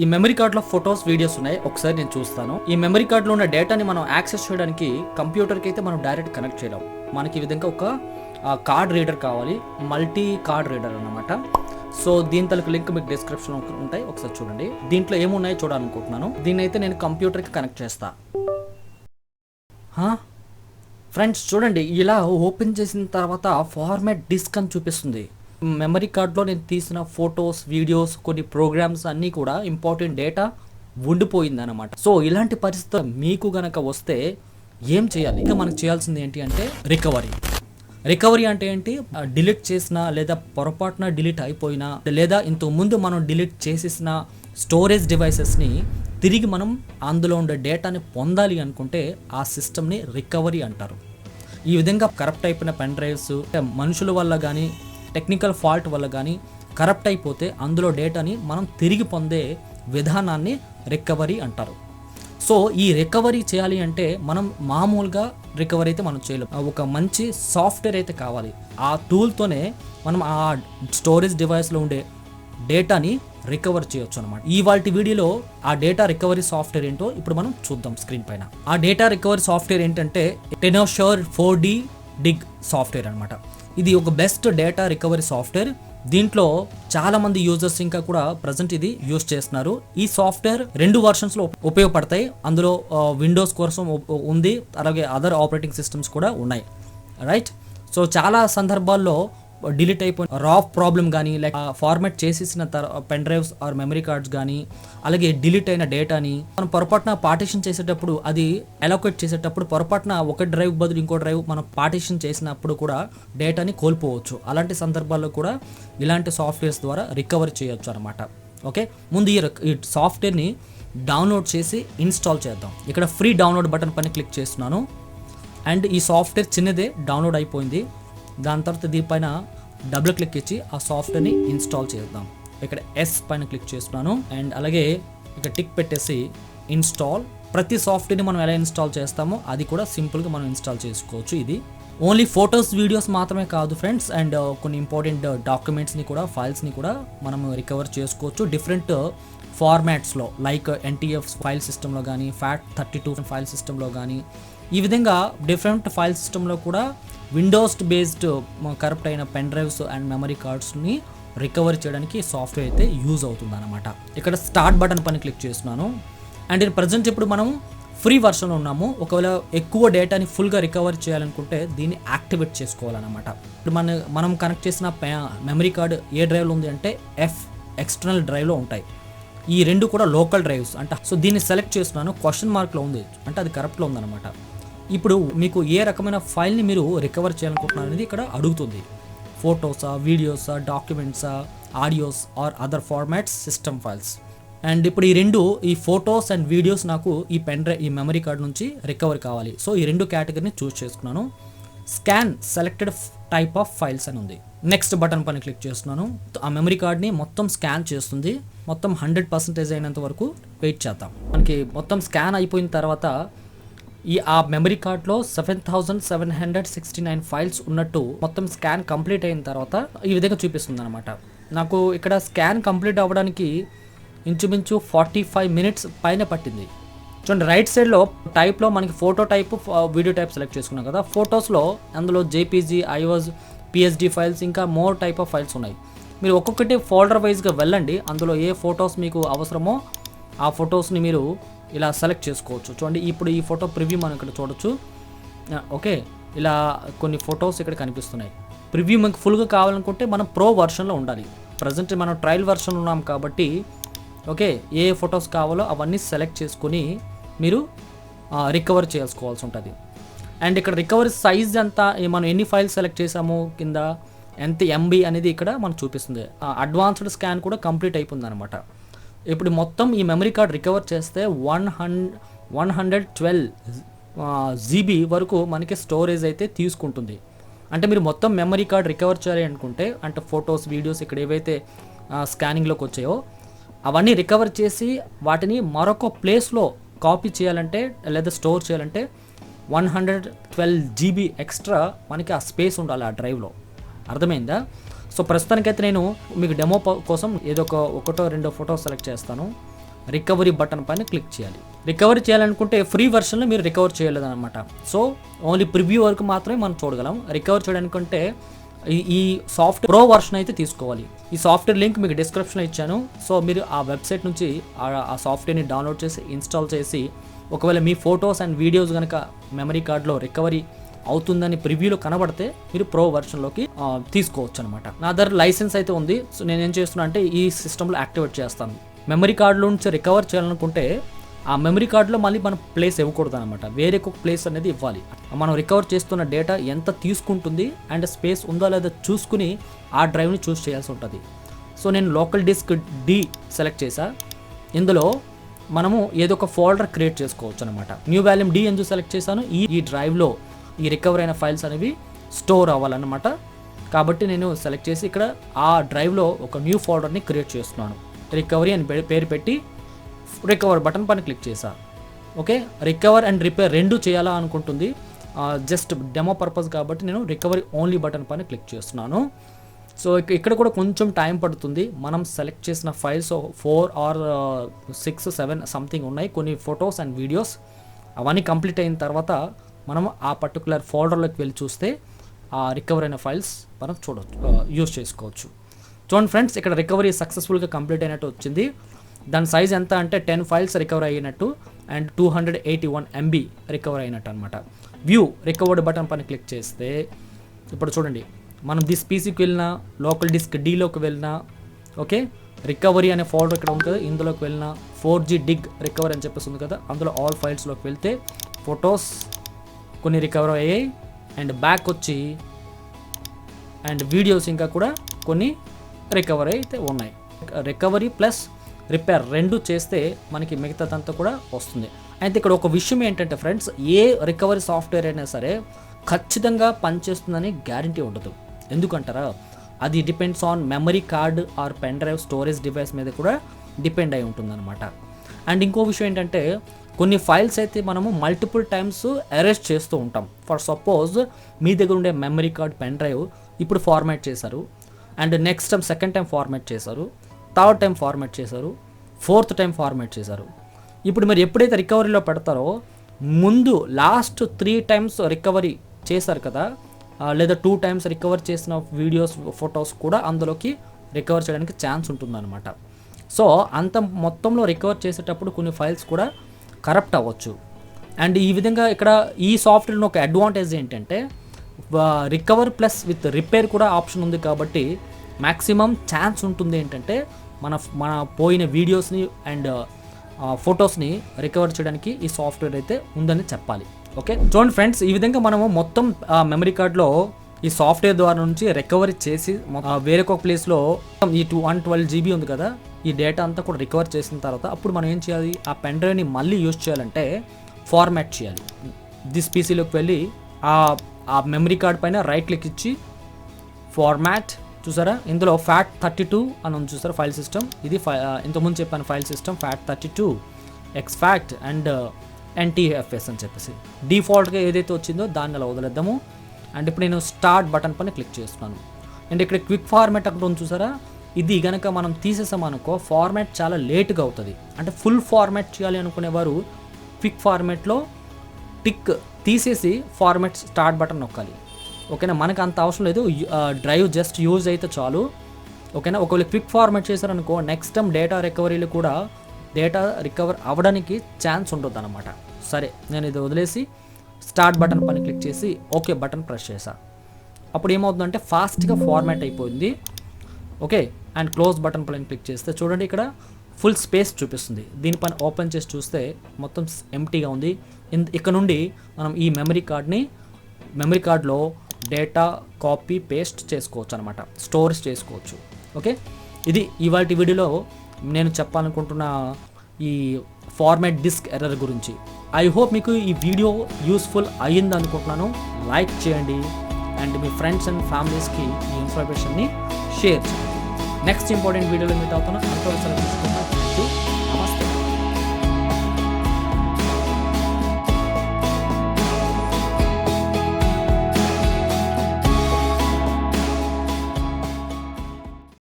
ఈ memory card లో photos videos ఉన్నాయి. ఒకసారి నేను చూస్తాను. ఈ మెమరీ కార్డ్ లో ఉన్న డేటాని మనం యాక్సెస్ చేయడానికి కంప్యూటర్ కి అయితే మనం డైరెక్ట్ కనెక్ట్ చేయలేం. మనకి ఈ విధంగా ఒక కార్డ్ రీడర్ కావాలి, మల్టీ కార్డ్ రీడర్ అన్నమాట. సో దీని తలకు లింక్ మీకు డిస్క్రిప్షన్ ఉంటాయి, ఒకసారి చూడండి. దీంట్లో ఏమున్నాయో చూడాలనుకుంటున్నాను. దీన్ని అయితే నేను కంప్యూటర్ కి కనెక్ట్ చేస్తా. ఫ్రెండ్స్ చూడండి, ఇలా ఓపెన్ చేసిన తర్వాత ఫార్మాట్ డిస్క్ అని చూపిస్తుంది. మెమరీ కార్డ్లో నేను తీసిన ఫొటోస్, వీడియోస్, కొన్ని ప్రోగ్రామ్స్ అన్నీ కూడా ఇంపార్టెంట్ డేటా ఉండిపోయింది అనమాట. సో ఇలాంటి పరిస్థితి మీకు గనక వస్తే ఏం చేయాలి? ఇంకా మనకు చేయాల్సింది ఏంటి అంటే రికవరీ అంటే ఏంటి? డిలీట్ చేసిన లేదా పొరపాటున డిలీట్ అయిపోయినా లేదా ఇంతకు ముందు మనం డిలీట్ చేసేసిన స్టోరేజ్ డివైసెస్ని తిరిగి మనం అందులో ఉండే డేటాని పొందాలి అనుకుంటే ఆ సిస్టమ్ని రికవరీ అంటారు. ఈ విధంగా కరప్ట్ అయిపోయిన పెన్ డ్రైవ్స్ మనుషుల వల్ల కానీ టెక్నికల్ ఫాల్ట్ వల్ల కానీ కరప్ట్ అయిపోతే అందులో డేటాని మనం తిరిగి పొందే విధానాన్ని రికవరీ అంటారు. సో ఈ రికవరీ చేయాలి అంటే మనం మామూలుగా రికవరీ అయితే మనం చేయలేం. ఒక మంచి సాఫ్ట్వేర్ అయితే కావాలి. ఆ టూల్తోనే మనం ఆ స్టోరేజ్ డివైస్లో ఉండే డేటాని రికవర్ చేయొచ్చు అనమాట. ఇవాల్టి వీడియోలో ఆ డేటా రికవరీ సాఫ్ట్వేర్ ఏంటో ఇప్పుడు మనం చూద్దాం స్క్రీన్ పైన. ఆ డేటా రికవరీ సాఫ్ట్వేర్ ఏంటంటే టెనోషర్ 4D dig సాఫ్ట్వేర్ అనమాట. ఇది ఒక బెస్ట్ డేటా రికవరీ సాఫ్ట్వేర్. దీంట్లో చాలా మంది యూజర్స్ ఇంకా కూడా ప్రజెంట్ ఇది యూజ్ చేస్తున్నారు. ఈ సాఫ్ట్వేర్ 2 వర్షన్స్ లో ఉపయోగపడతాయి. అందులో విండోస్ కోసం ఉంది, అలాగే అదర్ ఆపరేటింగ్ సిస్టమ్స్ కూడా ఉన్నాయి, రైట్. సో చాలా సందర్భాల్లో డిలీట్ అయిపోయిన రా ప్రాబ్లం కానీ లైక్ ఫార్మాట్ చేసేసిన pen drives or memory cards కానీ అలాగే డిలీట్ అయిన డేటాని మనం పొరపాటున పార్టిషన్ చేసేటప్పుడు, అది అలోకేట్ చేసేటప్పుడు పొరపాటున ఒక డ్రైవ్ బదులు ఇంకో డ్రైవ్ మనం పార్టిషన్ చేసినప్పుడు కూడా డేటాని కోల్పోవచ్చు. అలాంటి సందర్భాల్లో కూడా ఇలాంటి సాఫ్ట్వేర్స్ ద్వారా రికవర్ చేయొచ్చు అనమాట. ఓకే, ముందు ఈ సాఫ్ట్వేర్ని డౌన్లోడ్ చేసి ఇన్స్టాల్ చేద్దాం. ఇక్కడ ఫ్రీ డౌన్లోడ్ బటన్ పైన క్లిక్ చేస్తున్నాను అండ్ ఈ సాఫ్ట్వేర్ చిన్నదే డౌన్లోడ్ అయిపోయింది. దాని తర్వాత దీనిపైన డబుల్ క్లిక్ ఇచ్చి ఆ సాఫ్ట్వేర్ని ఇన్స్టాల్ చేద్దాం. ఇక్కడ ఎస్ పైన క్లిక్ చేస్తున్నాను అండ్ అలాగే ఇక్కడ టిక్ పెట్టేసి ఇన్స్టాల్. ప్రతి సాఫ్ట్వేర్ని మనం ఎలా ఇన్స్టాల్ చేస్తామో అది కూడా సింపుల్గా మనం ఇన్స్టాల్ చేసుకోవచ్చు. ఇది ఓన్లీ ఫొటోస్, వీడియోస్ మాత్రమే కాదు ఫ్రెండ్స్, అండ్ కొన్ని ఇంపార్టెంట్ డాక్యుమెంట్స్ని కూడా, ఫైల్స్ని కూడా మనం రికవర్ చేసుకోవచ్చు డిఫరెంట్ ఫార్మాట్స్లో, లైక్ NTF ఫైల్ సిస్టంలో కానీ, FAT32 ఫైల్ సిస్టంలో కానీ, ఈ విధంగా డిఫరెంట్ ఫైల్ సిస్టంలో కూడా విండోస్ బేస్డ్ కరప్ట్ అయిన పెన్ డ్రైవ్స్ అండ్ మెమరీ కార్డ్స్ని రికవర్ చేయడానికి సాఫ్ట్వేర్ అయితే యూజ్ అవుతుంది అనమాట. ఇక్కడ స్టార్ట్ బటన్ పైన క్లిక్ చేస్తున్నాను అండ్ ప్రజెంట్ ఇప్పుడు మనం ఫ్రీ వర్షన్లో ఉన్నాము. ఒకవేళ ఎక్కువ డేటాని ఫుల్గా రికవర్ చేయాలనుకుంటే దీన్ని యాక్టివేట్ చేసుకోవాలన్నమాట. ఇప్పుడు మనం కనెక్ట్ చేసిన మెమరీ కార్డ్ ఏ డ్రైవ్లో ఉంది అంటే ఎక్స్టర్నల్ డ్రైవ్లో ఉంటాయి. ఈ రెండు కూడా లోకల్ డ్రైవ్స్ అంట. సో దీన్ని సెలెక్ట్ చేస్తున్నాను, క్వశ్చన్ మార్క్లో ఉంది అంటే అది కరప్ట్లో ఉందన్నమాట. ఇప్పుడు మీకు ఏ రకమైన ఫైల్ని మీరు రికవర్ చేయాలనుకుంటున్నారు అనేది ఇక్కడ అడుగుతుంది. ఫొటోసా, వీడియోసా, డాక్యుమెంట్సా, audios or other formats, system files. And ఇప్పుడు ఈ ఫొటోస్ అండ్ వీడియోస్ నాకు ఈ మెమరీ కార్డ్ నుంచి రికవర్ కావాలి. సో ఈ 2 కేటగిరీని చూస్ చేసుకున్నాను. Scan selected type of files అని ఉంది. నెక్స్ట్ బటన్ పైన క్లిక్ చేస్తున్నాను. ఆ మెమరీ కార్డ్ని మొత్తం స్కాన్ చేస్తుంది. మొత్తం 100% అయినంత వరకు వెయిట్ చేద్దాం. మనకి మొత్తం స్కాన్ అయిపోయిన తర్వాత ఆ మెమరీ కార్డ్లో 7769 ఫైల్స్ ఉన్నట్టు మొత్తం స్కాన్ కంప్లీట్ అయిన తర్వాత ఈ విధంగా చూపిస్తుంది అనమాట. నాకు ఇక్కడ స్కాన్ కంప్లీట్ అవ్వడానికి ఇంచుమించు 45 మినిట్స్ పైన పట్టింది. చూడండి, రైట్ సైడ్లో టైప్లో మనకి photo type, video type select చేసుకున్నాం కదా. ఫొటోస్లో అందులో JPG, IOS, PSD ఫైల్స్, ఇంకా మోర్ టైప్ ఆఫ్ ఫైల్స్ ఉన్నాయి. మీరు ఒక్కొక్కటి ఫోల్డర్ వైజ్గా వెళ్ళండి. అందులో ఏ ఫొటోస్ మీకు అవసరమో ఆ ఫొటోస్ని మీరు ఇలా సెలెక్ట్ చేసుకోవచ్చు. చూడండి, ఇప్పుడు ఈ ఫోటో ప్రివ్యూ మనం ఇక్కడ చూడొచ్చు. ఓకే, ఇలా కొన్ని ఫొటోస్ ఇక్కడ కనిపిస్తున్నాయి. ప్రివ్యూ మనకు ఫుల్గా కావాలనుకుంటే మనం ప్రో వర్షన్లో ఉండాలి. ప్రజెంట్ మనం ట్రయల్ వర్షన్ ఉన్నాం కాబట్టి ఓకే, ఏ ఫొటోస్ కావాలో అవన్నీ సెలెక్ట్ చేసుకుని మీరు రికవర్ చేసుకోవాల్సి ఉంటుంది. అండ్ ఇక్కడ రికవరీ సైజ్ ఎంత, మనం ఎన్ని ఫైల్స్ సెలెక్ట్ చేసామో, కింద ఎంత MB అనేది ఇక్కడ మనకు చూపిస్తుంది. అడ్వాన్స్డ్ స్కాన్ కూడా కంప్లీట్ అయిపోయింది అనమాట. ఇప్పుడు మొత్తం ఈ మెమరీ కార్డ్ రికవర్ చేస్తే 112 GB వరకు మనకి స్టోరేజ్ అయితే తీసుకుంటుంది. అంటే మీరు మొత్తం మెమరీ కార్డ్ రికవర్ చేయాలి అనుకుంటే, అంటే ఫొటోస్, వీడియోస్ ఇక్కడ ఏవైతే స్కానింగ్లోకి వచ్చాయో అవన్నీ రికవర్ చేసి వాటిని మరొక ప్లేస్లో కాపీ చేయాలంటే లేదా స్టోర్ చేయాలంటే 112 GB ఎక్స్ట్రా మనకి ఆ స్పేస్ ఉండాలి ఆ డ్రైవ్లో. అర్థమైందా? సో ప్రస్తుతానికైతే నేను మీకు డెమో కోసం ఏదో ఒకటో రెండో ఫోటో సెలెక్ట్ చేస్తాను. రికవరీ బటన్ పైన క్లిక్ చేయాలి. రికవరీ చేయాలనుకుంటే ఫ్రీ వెర్షన్లో మీరు రికవర్ చేయలేదన్నమాట. సో ఓన్లీ ప్రివ్యూ వరకు మాత్రమే మనం చూడగలం. రికవర్ చేయడానికంటే ఈ సాఫ్ట్వేర్ ప్రో వర్షన్ అయితే తీసుకోవాలి. ఈ సాఫ్ట్వేర్ లింక్ మీకు డిస్క్రిప్షన్లో ఇచ్చాను. సో మీరు ఆ వెబ్సైట్ నుంచి ఆ సాఫ్ట్వేర్ని డౌన్లోడ్ చేసి ఇన్స్టాల్ చేసి ఒకవేళ మీ ఫొటోస్ అండ్ వీడియోస్ కనుక మెమరీ కార్డ్లో రికవరీ అవుతుందని ప్రివ్యూలో కనబడితే మీరు ప్రో వర్షన్లోకి తీసుకోవచ్చు అనమాట. నా దగ్గర లైసెన్స్ అయితే ఉంది. సో నేను ఏం చేస్తున్నా అంటే ఈ సిస్టంలో యాక్టివేట్ చేస్తాను. మెమరీ కార్డులో నుంచి రికవర్ చేయాలనుకుంటే ఆ మెమరీ కార్డులో మళ్ళీ మనం ప్లేస్ ఇవ్వకూడదు అనమాట. వేరే ఒక ప్లేస్ అనేది ఇవ్వాలి. మనం రికవర్ చేస్తున్న డేటా ఎంత తీసుకుంటుంది అండ్ స్పేస్ ఉందో లేదో చూసుకుని ఆ డ్రైవ్ని చూస్ చేయాల్సి ఉంటుంది. సో నేను లోకల్ డిస్క్ డి సెలెక్ట్ చేసా. ఇందులో మనము ఏదో ఒక ఫోల్డర్ క్రియేట్ చేసుకోవచ్చు అనమాట. న్యూ వాల్యూమ్ డి ఎందుకు సెలెక్ట్ చేశాను, ఈ డ్రైవ్లో ఈ రికవర్ అయిన ఫైల్స్ అనేవి స్టోర్ అవ్వాలన్నమాట. కాబట్టి నేను సెలెక్ట్ చేసి ఇక్కడ ఆ డ్రైవ్లో ఒక న్యూ ఫోల్డర్ని క్రియేట్ చేస్తున్నాను. రికవరీ అని పేరు పెట్టి రికవర్ బటన్ పైన క్లిక్ చేశా. ఓకే, రికవర్ అండ్ రిపేర్ రెండు చేయాలా అనుకుంటుంది. జస్ట్ డెమో పర్పస్ కాబట్టి నేను రికవరీ ఓన్లీ బటన్ పైన క్లిక్ చేస్తున్నాను. సో ఇక్కడ కూడా కొంచెం టైం పడుతుంది. మనం సెలెక్ట్ చేసిన ఫైల్స్ 4 or 6, 7 సంథింగ్ ఉన్నాయి. కొన్ని ఫొటోస్ అండ్ వీడియోస్ అవన్నీ కంప్లీట్ అయిన తర్వాత మనం ఆ పర్టికులర్ ఫోల్డర్లోకి వెళ్ళి చూస్తే ఆ రికవర్ అయిన ఫైల్స్ మనం యూజ్ చేసుకోవచ్చు. చూడండి ఫ్రెండ్స్, ఇక్కడ రికవరీ సక్సెస్ఫుల్గా కంప్లీట్ అయినట్టు వచ్చింది. దాని సైజ్ ఎంత అంటే 10 ఫైల్స్ రికవర్ అయినట్టు అండ్ 281 MB రికవర్ అయినట్టు అనమాట. వ్యూ రికవర్డ్ బటన్ పైన క్లిక్ చేస్తే ఇప్పుడు చూడండి, మనం దిస్ పీసీకి వెళ్ళినా, లోకల్ డిస్క్ డీలోకి వెళ్ళినా, ఓకే, రికవరీ అనే ఫోల్డర్ ఇక్కడ ఉంది కదా, ఇందులోకి వెళ్ళినా 4G డిగ్ రికవరీ అని చెప్పేసి ఉంది కదా, అందులో ఆల్ ఫైల్స్లోకి వెళ్తే ఫొటోస్ కొన్ని రికవర్ అయ్యాయి అండ్ బ్యాక్ వచ్చి అండ్ వీడియోస్ ఇంకా కూడా కొన్ని రికవరీ అయితే ఉన్నాయి. రికవరీ ప్లస్ రిపేర్ రెండు చేస్తే మనకి మిగతాదంతా కూడా వస్తుంది. అయితే ఇక్కడ ఒక విషయం ఏంటంటే ఫ్రెండ్స్, ఏ రికవరీ సాఫ్ట్వేర్ అయినా సరే ఖచ్చితంగా పనిచేస్తుందని గ్యారంటీ ఉండదు. ఎందుకంటారా, అది depends on memory card or pen drive storage device మీద కూడా డిపెండ్ అయి ఉంటుందన్నమాట. అండ్ ఇంకో విషయం ఏంటంటే, కొన్ని ఫైల్స్ అయితే మనము మల్టిపుల్ టైమ్స్ అరెస్ట్ చేస్తూ ఉంటాం. ఫర్ సపోజ్ మీ దగ్గర ఉండే మెమరీ కార్డ్ పెన్ డ్రైవ్ ఇప్పుడు ఫార్మాట్ చేశారు and next time second time format చేశారు, థర్డ్ టైం ఫార్మాట్ చేశారు, ఫోర్త్ టైం ఫార్మాట్ చేశారు. ఇప్పుడు మీరు ఎప్పుడైతే రికవరీలో పెడతారో ముందు లాస్ట్ 3 times రికవరీ చేశారు కదా, లేదా 2 times రికవర్ చేసిన వీడియోస్ ఫొటోస్ కూడా అందులోకి రికవర్ చేయడానికి ఛాన్స్ ఉంటుందన్నమాట. సో అంత మొత్తంలో రికవర్ చేసేటప్పుడు కొన్ని ఫైల్స్ కూడా కరప్ట్ అవ్వచ్చు. అండ్ ఈ విధంగా ఇక్కడ ఈ సాఫ్ట్వేర్లో ఒక అడ్వాంటేజ్ ఏంటంటే రికవర్ ప్లస్ విత్ రిపేర్ కూడా ఆప్షన్ ఉంది. కాబట్టి మ్యాక్సిమం ఛాన్స్ ఉంటుంది ఏంటంటే మన పోయిన వీడియోస్ని అండ్ ఫొటోస్ని రికవర్ చేయడానికి ఈ సాఫ్ట్వేర్ అయితే ఉందని చెప్పాలి. ఓకే, చూడండి ఫ్రెండ్స్, ఈ విధంగా మనము మొత్తం మెమరీ కార్డ్లో ఈ సాఫ్ట్వేర్ ద్వారా నుంచి రికవరీ చేసి వేరొక ప్లేస్లో ఈ 112 GB ఉంది కదా, ఈ డేటా అంతా కూడా రికవర్ చేసిన తర్వాత అప్పుడు మనం ఏం చేయాలి, ఆ పెన్ డ్రైవ్ని మళ్ళీ యూజ్ చేయాలంటే ఫార్మాట్ చేయాలి. దిస్ పీసీలోకి వెళ్ళి ఆ మెమరీ కార్డ్ పైన రైట్ క్లిక్ ఇచ్చి ఫార్మాట్, చూసారా ఇందులో FAT32 అని ఉంది చూసారా ఫైల్ సిస్టమ్. ఇది ఇంతకుముందు చెప్పాను file system FAT32, exFAT and NTFS అని చెప్పేసి డిఫాల్ట్గా ఏదైతే వచ్చిందో దాన్ని అలా వదిలేద్దాము. అండ్ ఇప్పుడు నేను స్టార్ట్ బటన్ పైన క్లిక్ చేస్తున్నాను. అండ్ ఇక్కడ క్విక్ ఫార్మాట్ అక్కడ ఉంది చూసారా, ఇది కనుక మనం తీసేసామనుకో ఫార్మాట్ చాలా లేట్గా అవుతుంది. అంటే ఫుల్ ఫార్మాట్ చేయాలి అనుకునేవారు క్విక్ ఫార్మాట్లో టిక్ తీసేసి ఫార్మాట్ స్టార్ట్ బటన్ నొక్కాలి. ఓకేనా, మనకు అంత అవసరం లేదు, డ్రైవ్ జస్ట్ యూజ్ అయితే చాలు. ఓకేనా, ఒకవేళ క్విక్ ఫార్మాట్ చేశారనుకో నెక్స్ట్ టైం డేటా రికవరీలు కూడా డేటా రికవర్ అవ్వడానికి ఛాన్స్ ఉంటుంది అనమాట. సరే, నేను ఇది వదిలేసి స్టార్ట్ బటన్ పైన క్లిక్ చేసి ఓకే బటన్ ప్రెస్ చేసా. అప్పుడు ఏమవుతుందంటే ఫాస్ట్గా ఫార్మాట్ అయిపోయింది. ఓకే, అండ్ క్లోజ్ బటన్ పైన క్లిక్ చేస్తే చూడండి ఇక్కడ ఫుల్ స్పేస్ చూపిస్తుంది. దీనిపైన ఓపెన్ చేసి చూస్తే మొత్తం ఎంటీగా ఉంది. ఇక్కడ నుండి మనం ఈ మెమరీ కార్డ్లో డేటా కాపీ పేస్ట్ చేసుకోవచ్చు అనమాట, స్టోరేజ్ చేసుకోవచ్చు. ఓకే, ఇది ఇవాల్టి వీడియోలో నేను చెప్పాలనుకుంటున్న ఈ ఫార్మాట్ డిస్క్ ఎర్రర్ గురించి. ఐ హోప్ మీకు ఈ వీడియో యూస్ఫుల్ అయ్యింది అనుకుంటున్నాను. లైక్ చేయండి అండ్ మీ ఫ్రెండ్స్ అండ్ ఫ్యామిలీస్కి ఈ ఇన్ఫర్మేషన్ని షేర్ చేయండి. నెక్స్ట్ ఇంపార్టెంట్ వీడియోలో మీట్ అవుతాను. అంతవరకు సెలవు తీసుకుంటాను.